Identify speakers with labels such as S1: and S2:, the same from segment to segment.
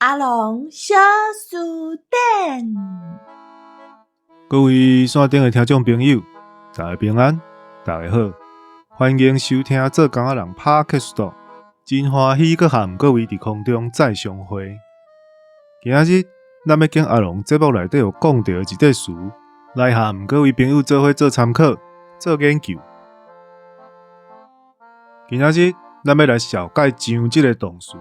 S1: 阿龙小书店，
S2: 各位线顶的听众朋友，大家平安，大家好，欢迎收听做工仔人 Podcast， 真欢喜佮和各位伫空中再相会。今日咱要跟阿龙节目内底有讲到一块词，来和各位朋友做伙做参考、做研究。今日咱要来小解“上”这个动词，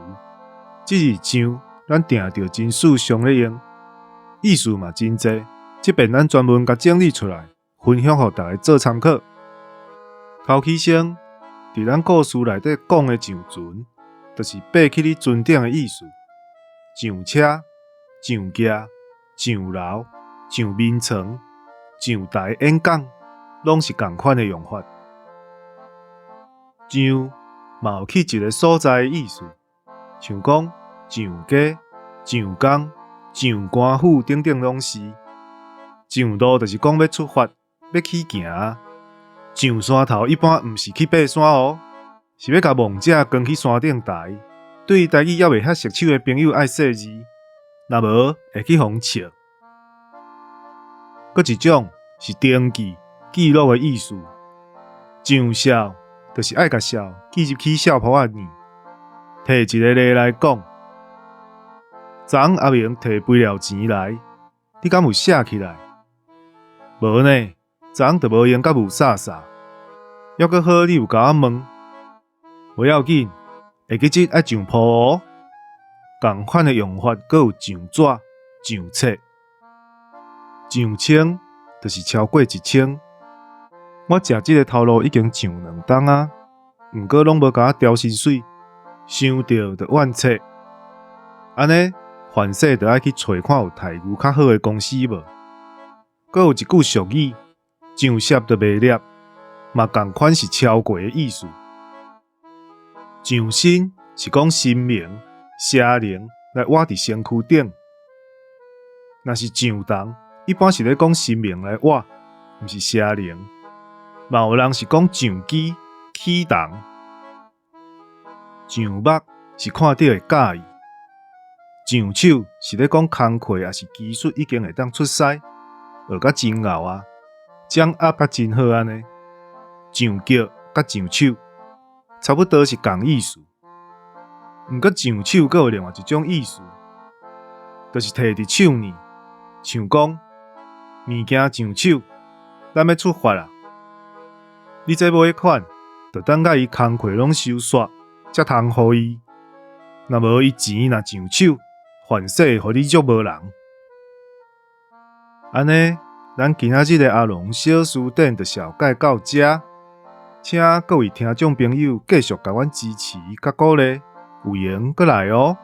S2: 这字“上”咱定着真事常咧用，意思嘛真济。这边咱专门甲整理出来，分享予大家做参考。头起先，伫咱故事内底讲的上船，就是爬起你船顶的意思。上车、上架、上楼、上眠床、上台演讲，拢是同款的用法。上嘛有去一个所在的意思，像讲上街、上工、上官府等等拢是。上路就是讲要出发，要去行。上山头一般毋是去爬山哦，是要甲梦者扛去山顶台。对台语还袂遐熟手的朋友爱细字，若无会去互笑。搁一种是登记、记录的意思。上孝就是爱甲孝记入去孝谱仔念。摕一个例来讲，昨昏阿明摕肥料钱来，你敢有写起来？无呢，昨昏就无闲甲雾煞煞。还阁好，你有甲我问，无要紧，下几日爱上铺哦。同款的用法，阁有上纸、上册、上清，就是超过1,000。我食这个头路已经上2冬啊，毋过拢无甲我调薪水，想着就怨切。安尼，凡事就爱去找看有待遇较好的公司无。阁有一句俗语，上涉就袂劣，嘛同款是超过的意思。上身是讲神明、邪灵来活伫身躯顶，若是上重，一般是咧讲神明来活，毋是邪灵。嘛有人是讲上机、起重。上目是看到会介意，上手是咧讲工课也是技术已经会当出师。学甲真牛啊，掌握甲真好安尼。上脚甲上手差不多是同意思，毋过上手阁有另外一种意思，就是摕伫手呢，像讲物件上手，咱要出发啦。你这买款，就等甲伊工课拢收煞，才通互伊。若无伊钱若上手，凡事互你足无人。安尼，咱今仔日的阿龙小书店就小解到这，请各位听众朋友继续甲阮支持甲鼓励，有闲阁来哦。